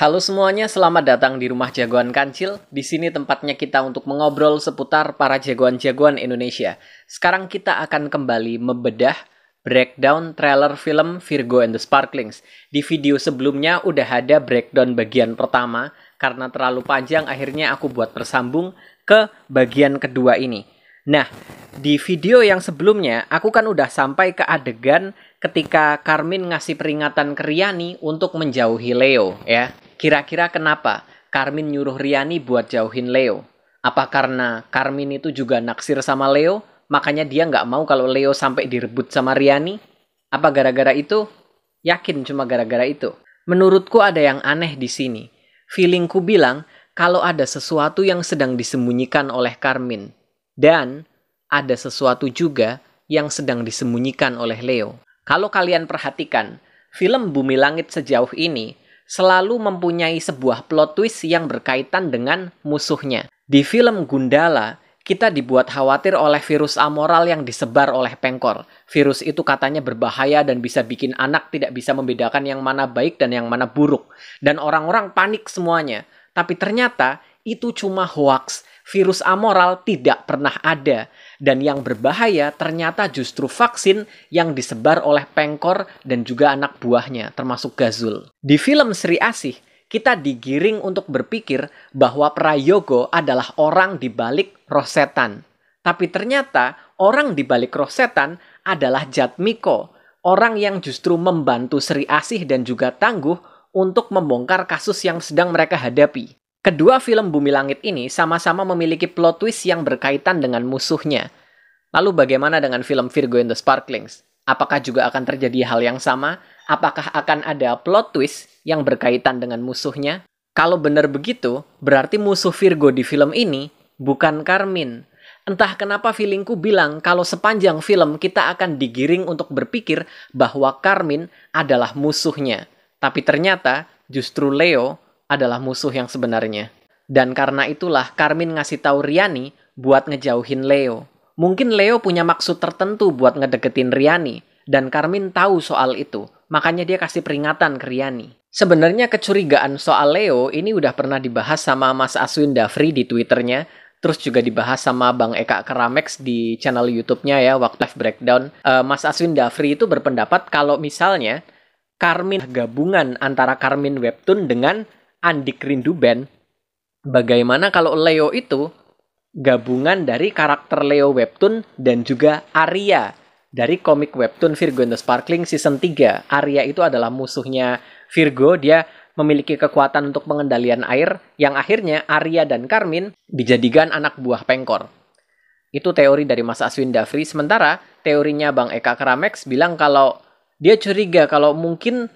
Halo semuanya, selamat datang di Rumah Jagoan Kancil. Di sini tempatnya kita untuk mengobrol seputar para jagoan-jagoan Indonesia. Sekarang kita akan kembali membedah breakdown trailer film Virgo and the Sparklings. Di video sebelumnya udah ada breakdown bagian pertama, karena terlalu panjang akhirnya aku buat bersambung ke bagian kedua ini. Nah, di video yang sebelumnya aku kan udah sampai ke adegan ketika Carmine ngasih peringatan ke Riani untuk menjauhi Leo, ya. Kira-kira kenapa Carmine nyuruh Riani buat jauhin Leo? Apa karena Carmine itu juga naksir sama Leo, makanya dia nggak mau kalau Leo sampai direbut sama Riani? Apa gara-gara itu? Yakin cuma gara-gara itu. Menurutku ada yang aneh di sini. Feelingku bilang kalau ada sesuatu yang sedang disembunyikan oleh Carmine. Dan ada sesuatu juga yang sedang disembunyikan oleh Leo. Kalau kalian perhatikan, film Bumi Langit sejauh ini selalu mempunyai sebuah plot twist yang berkaitan dengan musuhnya. Di film Gundala, kita dibuat khawatir oleh virus amoral yang disebar oleh Pengkor. Virus itu katanya berbahaya dan bisa bikin anak tidak bisa membedakan yang mana baik dan yang mana buruk. Dan orang-orang panik semuanya. Tapi ternyata itu cuma hoaks. Virus amoral tidak pernah ada. Dan yang berbahaya ternyata justru vaksin yang disebar oleh Pengkor dan juga anak buahnya, termasuk Gazul. Di film Sri Asih, kita digiring untuk berpikir bahwa Prayogo adalah orang di balik roh setan. Tapi ternyata orang di balik roh setan adalah Jatmiko, orang yang justru membantu Sri Asih dan juga Tangguh untuk membongkar kasus yang sedang mereka hadapi. Kedua film Bumi Langit ini sama-sama memiliki plot twist yang berkaitan dengan musuhnya. Lalu bagaimana dengan film Virgo and the Sparklings? Apakah juga akan terjadi hal yang sama? Apakah akan ada plot twist yang berkaitan dengan musuhnya? Kalau benar begitu, berarti musuh Virgo di film ini bukan Carmine. Entah kenapa feelingku bilang kalau sepanjang film kita akan digiring untuk berpikir bahwa Carmine adalah musuhnya. Tapi ternyata justru Leo adalah musuh yang sebenarnya. Dan karena itulah Carmine ngasih tahu Riani buat ngejauhin Leo. Mungkin Leo punya maksud tertentu buat ngedeketin Riani. Dan Carmine tahu soal itu. Makanya dia kasih peringatan ke Riani. Sebenarnya kecurigaan soal Leo ini udah pernah dibahas sama Mas Aswin Dafri di Twitternya. Terus juga dibahas sama Bang Eka Keramex di channel YouTube-nya ya, waktu live breakdown. Mas Aswin Dafri itu berpendapat kalau misalnya Carmine gabungan antara Carmine Webtoon dengan Andik Rindu Band, bagaimana kalau Leo itu gabungan dari karakter Leo Webtoon dan juga Arya dari komik Webtoon Virgo and the Sparkling season 3. Arya itu adalah musuhnya Virgo, dia memiliki kekuatan untuk pengendalian air, yang akhirnya Arya dan Carmine dijadikan anak buah Pengkor. Itu teori dari Mas Aswin Dafri. Sementara teorinya Bang Eka Keramex bilang kalau dia curiga kalau mungkin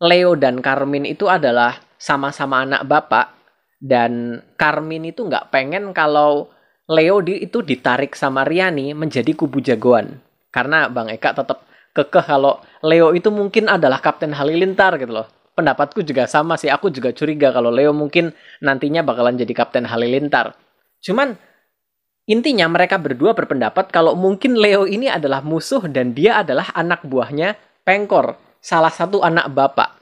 Leo dan Carmine itu adalah sama-sama anak bapak, dan Carmine itu nggak pengen kalau Leo itu ditarik sama Riani menjadi kubu jagoan. Karena Bang Eka tetap kekeh kalau Leo itu mungkin adalah Kapten Halilintar gitu loh. Pendapatku juga sama sih, aku juga curiga kalau Leo mungkin nantinya bakalan jadi Kapten Halilintar. Cuman intinya mereka berdua berpendapat kalau mungkin Leo ini adalah musuh dan dia adalah anak buahnya Pengkor, salah satu anak bapak.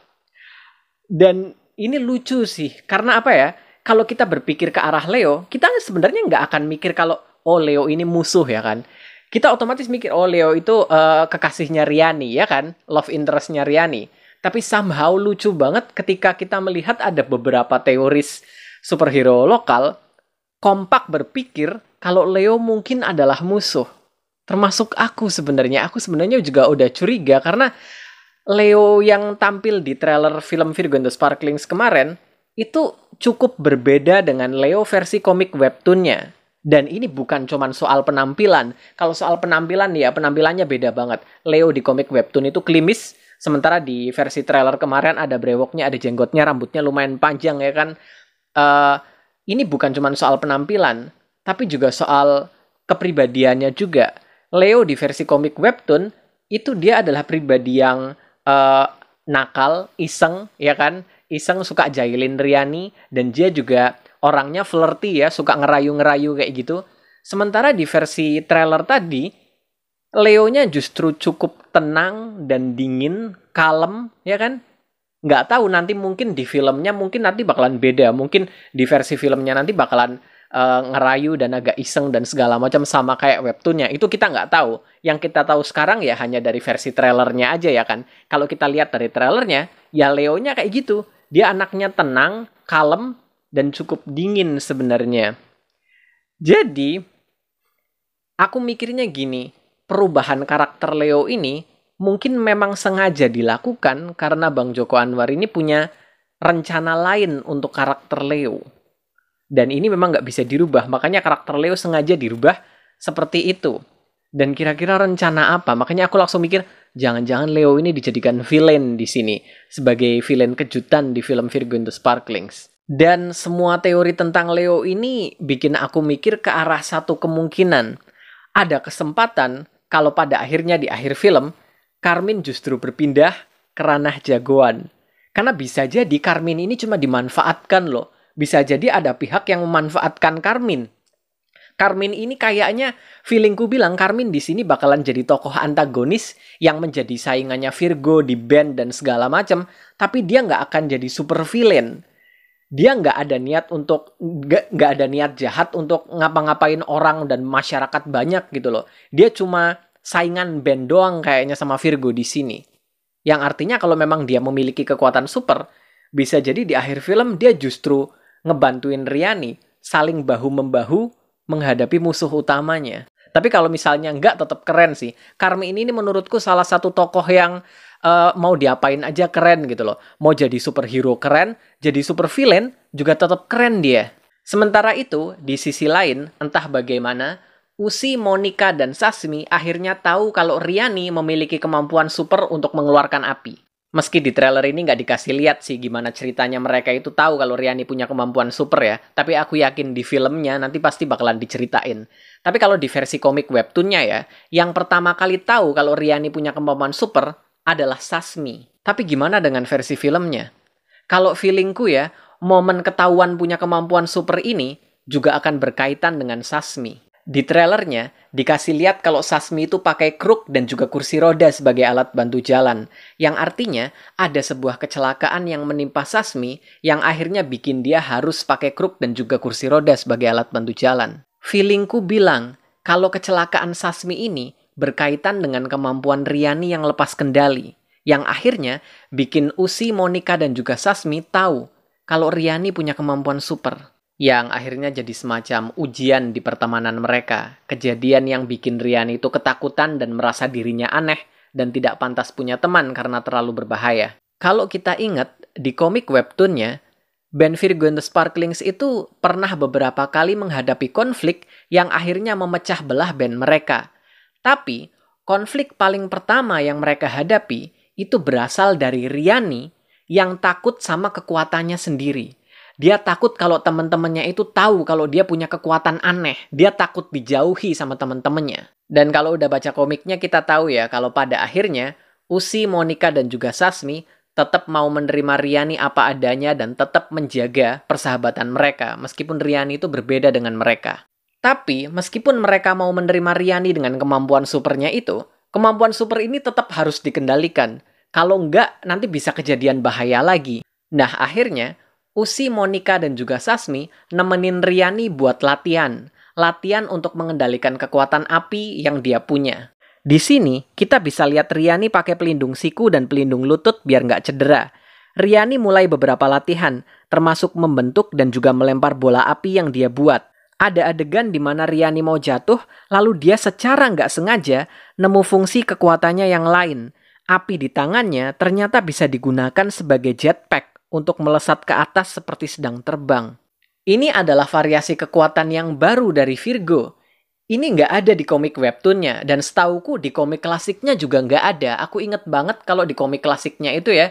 Dan ini lucu sih, karena apa ya, kalau kita berpikir ke arah Leo, kita sebenarnya nggak akan mikir kalau, oh Leo ini musuh ya kan. Kita otomatis mikir, oh Leo itu kekasihnya Riani ya kan, love interest-nya Riani. Tapi somehow lucu banget ketika kita melihat ada beberapa teoris superhero lokal, kompak berpikir kalau Leo mungkin adalah musuh. Termasuk aku sebenarnya juga udah curiga karena Leo yang tampil di trailer film Virgo and the Sparklings kemarin itu cukup berbeda dengan Leo versi komik webtoonnya. Dan ini bukan cuma soal penampilan. Kalau soal penampilan ya penampilannya beda banget. Leo di komik webtoon itu klimis, sementara di versi trailer kemarin ada brewoknya, ada jenggotnya, rambutnya lumayan panjang ya kan. Ini bukan cuma soal penampilan, tapi juga soal kepribadiannya juga. Leo di versi komik webtoon itu dia adalah pribadi yang nakal, iseng, ya kan? Iseng, suka jahilin Riani, dan dia juga orangnya flirty ya, suka ngerayu-ngerayu kayak gitu. Sementara di versi trailer tadi, Leonya justru cukup tenang dan dingin, kalem, ya kan? Nggak tahu nanti mungkin di filmnya mungkin nanti bakalan beda. Mungkin di versi filmnya nanti bakalan ngerayu dan agak iseng dan segala macam sama kayak webtoonnya. Itu kita nggak tahu. Yang kita tahu sekarang ya hanya dari versi trailernya aja ya kan. Kalau kita lihat dari trailernya, ya Leo-nya kayak gitu. Dia anaknya tenang, kalem, dan cukup dingin sebenarnya. Jadi, aku mikirnya gini, perubahan karakter Leo ini mungkin memang sengaja dilakukan karena Bang Joko Anwar ini punya rencana lain untuk karakter Leo. Dan ini memang nggak bisa dirubah, makanya karakter Leo sengaja dirubah seperti itu. Dan kira-kira rencana apa? Makanya aku langsung mikir, jangan-jangan Leo ini dijadikan villain di sini, sebagai villain kejutan di film Virgo and the Sparklings. Dan semua teori tentang Leo ini bikin aku mikir ke arah satu kemungkinan. Ada kesempatan kalau pada akhirnya di akhir film, Carmine justru berpindah ke ranah jagoan. Karena bisa jadi Carmine ini cuma dimanfaatkan loh. Bisa jadi ada pihak yang memanfaatkan Carmine. Carmine ini kayaknya, feelingku bilang Carmine di sini bakalan jadi tokoh antagonis yang menjadi saingannya Virgo di band dan segala macam. Tapi dia nggak akan jadi super villain. Dia nggak ada niat jahat untuk ngapa-ngapain orang dan masyarakat banyak gitu loh. Dia cuma saingan band doang kayaknya sama Virgo di sini. Yang artinya kalau memang dia memiliki kekuatan super, bisa jadi di akhir film dia justru ngebantuin Riani saling bahu-membahu menghadapi musuh utamanya. Tapi kalau misalnya nggak, tetap keren sih. Carmine ini menurutku salah satu tokoh yang mau diapain aja keren gitu loh. Mau jadi superhero keren, jadi super villain juga tetap keren dia. Sementara itu, di sisi lain, entah bagaimana, Ushi, Monica, dan Sasmi akhirnya tahu kalau Riani memiliki kemampuan super untuk mengeluarkan api. Meski di trailer ini nggak dikasih lihat sih gimana ceritanya mereka itu tahu kalau Riani punya kemampuan super ya. Tapi aku yakin di filmnya nanti pasti bakalan diceritain. Tapi kalau di versi komik webtoonnya ya, yang pertama kali tahu kalau Riani punya kemampuan super adalah Sasmi. Tapi gimana dengan versi filmnya? Kalau feelingku ya, momen ketahuan punya kemampuan super ini juga akan berkaitan dengan Sasmi. Di trailernya, dikasih lihat kalau Sasmi itu pakai kruk dan juga kursi roda sebagai alat bantu jalan. Yang artinya, ada sebuah kecelakaan yang menimpa Sasmi yang akhirnya bikin dia harus pakai kruk dan juga kursi roda sebagai alat bantu jalan. Feelingku bilang, kalau kecelakaan Sasmi ini berkaitan dengan kemampuan Riani yang lepas kendali, yang akhirnya bikin Ushi, Monica, dan juga Sasmi tahu kalau Riani punya kemampuan super, yang akhirnya jadi semacam ujian di pertemanan mereka. Kejadian yang bikin Riani itu ketakutan dan merasa dirinya aneh dan tidak pantas punya teman karena terlalu berbahaya. Kalau kita ingat, di komik webtoonnya, band Virgo and the Sparklings itu pernah beberapa kali menghadapi konflik yang akhirnya memecah belah band mereka. Tapi, konflik paling pertama yang mereka hadapi itu berasal dari Riani yang takut sama kekuatannya sendiri. Dia takut kalau teman-temannya itu tahu kalau dia punya kekuatan aneh. Dia takut dijauhi sama teman-temannya. Dan kalau udah baca komiknya kita tahu ya kalau pada akhirnya Ushi, Monica, dan juga Sasmi tetap mau menerima Riani apa adanya dan tetap menjaga persahabatan mereka meskipun Riani itu berbeda dengan mereka. Tapi, meskipun mereka mau menerima Riani dengan kemampuan supernya itu, kemampuan super ini tetap harus dikendalikan. Kalau enggak, nanti bisa kejadian bahaya lagi. Nah, akhirnya, Ushi, Monica, dan juga Sasmi nemenin Riani buat latihan. Latihan untuk mengendalikan kekuatan api yang dia punya. Di sini, kita bisa lihat Riani pakai pelindung siku dan pelindung lutut biar nggak cedera. Riani mulai beberapa latihan, termasuk membentuk dan juga melempar bola api yang dia buat. Ada adegan di mana Riani mau jatuh, lalu dia secara nggak sengaja nemu fungsi kekuatannya yang lain. Api di tangannya ternyata bisa digunakan sebagai jetpack untuk melesat ke atas seperti sedang terbang. Ini adalah variasi kekuatan yang baru dari Virgo. Ini nggak ada di komik webtoonnya, dan setauku di komik klasiknya juga nggak ada. Aku inget banget kalau di komik klasiknya itu ya,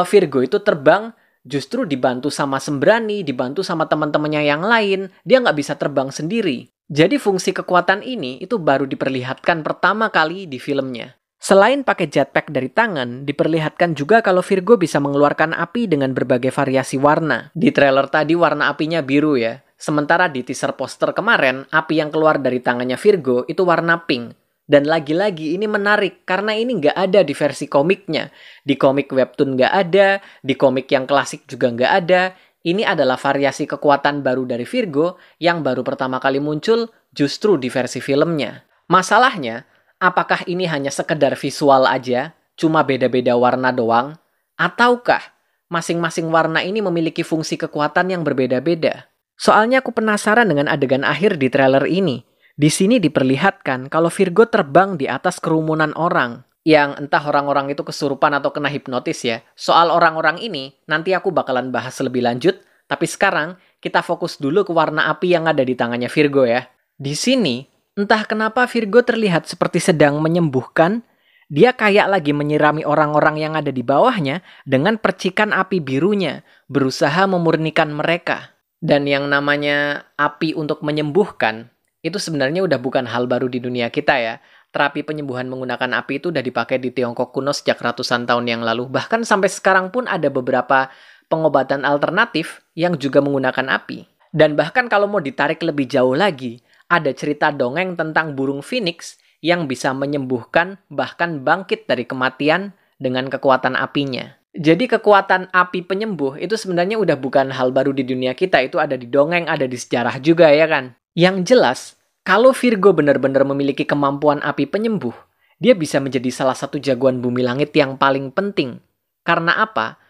Virgo itu terbang justru dibantu sama Sembrani, dibantu sama teman-temannya yang lain. Dia nggak bisa terbang sendiri. Jadi fungsi kekuatan ini itu baru diperlihatkan pertama kali di filmnya. Selain pakai jetpack dari tangan, diperlihatkan juga kalau Virgo bisa mengeluarkan api dengan berbagai variasi warna. Di trailer tadi warna apinya biru ya. Sementara di teaser poster kemarin, api yang keluar dari tangannya Virgo itu warna pink. Dan lagi-lagi ini menarik karena ini nggak ada di versi komiknya. Di komik webtoon nggak ada, di komik yang klasik juga nggak ada. Ini adalah variasi kekuatan baru dari Virgo yang baru pertama kali muncul justru di versi filmnya. Masalahnya, apakah ini hanya sekedar visual aja, cuma beda-beda warna doang? Ataukah masing-masing warna ini memiliki fungsi kekuatan yang berbeda-beda? Soalnya aku penasaran dengan adegan akhir di trailer ini. Di sini diperlihatkan kalau Virgo terbang di atas kerumunan orang. Yang entah orang-orang itu kesurupan atau kena hipnotis ya. Soal orang-orang ini, nanti aku bakalan bahas lebih lanjut. Tapi sekarang, kita fokus dulu ke warna api yang ada di tangannya Virgo ya. Di sini, entah kenapa Virgo terlihat seperti sedang menyembuhkan. Dia kayak lagi menyirami orang-orang yang ada di bawahnya dengan percikan api birunya, berusaha memurnikan mereka. Dan yang namanya api untuk menyembuhkan, itu sebenarnya udah bukan hal baru di dunia kita ya. Terapi penyembuhan menggunakan api itu udah dipakai di Tiongkok kuno sejak ratusan tahun yang lalu. Bahkan sampai sekarang pun ada beberapa pengobatan alternatif yang juga menggunakan api. Dan bahkan kalau mau ditarik lebih jauh lagi, ada cerita dongeng tentang burung phoenix yang bisa menyembuhkan bahkan bangkit dari kematian dengan kekuatan apinya. Jadi kekuatan api penyembuh itu sebenarnya udah bukan hal baru di dunia kita. Itu ada di dongeng, ada di sejarah juga ya kan? Yang jelas, kalau Virgo benar-benar memiliki kemampuan api penyembuh, dia bisa menjadi salah satu jagoan bumi langit yang paling penting. Karena apa?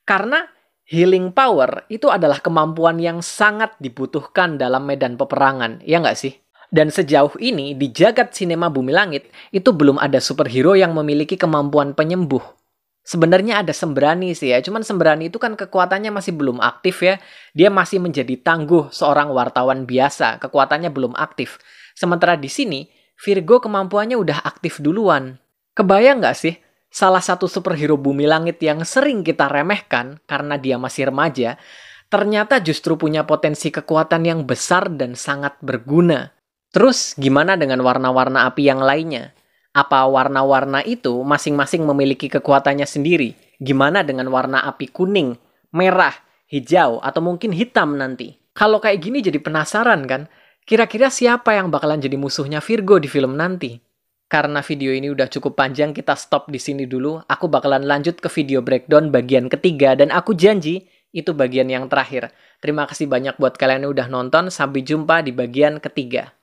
Karena healing power itu adalah kemampuan yang sangat dibutuhkan dalam medan peperangan, ya nggak sih? Dan sejauh ini, di jagat sinema bumi langit, itu belum ada superhero yang memiliki kemampuan penyembuh. Sebenarnya ada Sembrani sih ya, cuman Sembrani itu kan kekuatannya masih belum aktif ya. Dia masih menjadi tangguh seorang wartawan biasa, kekuatannya belum aktif. Sementara di sini, Virgo kemampuannya udah aktif duluan. Kebayang nggak sih? Salah satu superhero bumi langit yang sering kita remehkan karena dia masih remaja, ternyata justru punya potensi kekuatan yang besar dan sangat berguna. Terus gimana dengan warna-warna api yang lainnya? Apa warna-warna itu masing-masing memiliki kekuatannya sendiri? Gimana dengan warna api kuning, merah, hijau, atau mungkin hitam nanti? Kalau kayak gini jadi penasaran kan? Kira-kira siapa yang bakalan jadi musuhnya Virgo di film nanti? Karena video ini udah cukup panjang, kita stop di sini dulu. Aku bakalan lanjut ke video breakdown bagian ketiga, dan aku janji itu bagian yang terakhir. Terima kasih banyak buat kalian yang udah nonton. Sampai jumpa di bagian ketiga.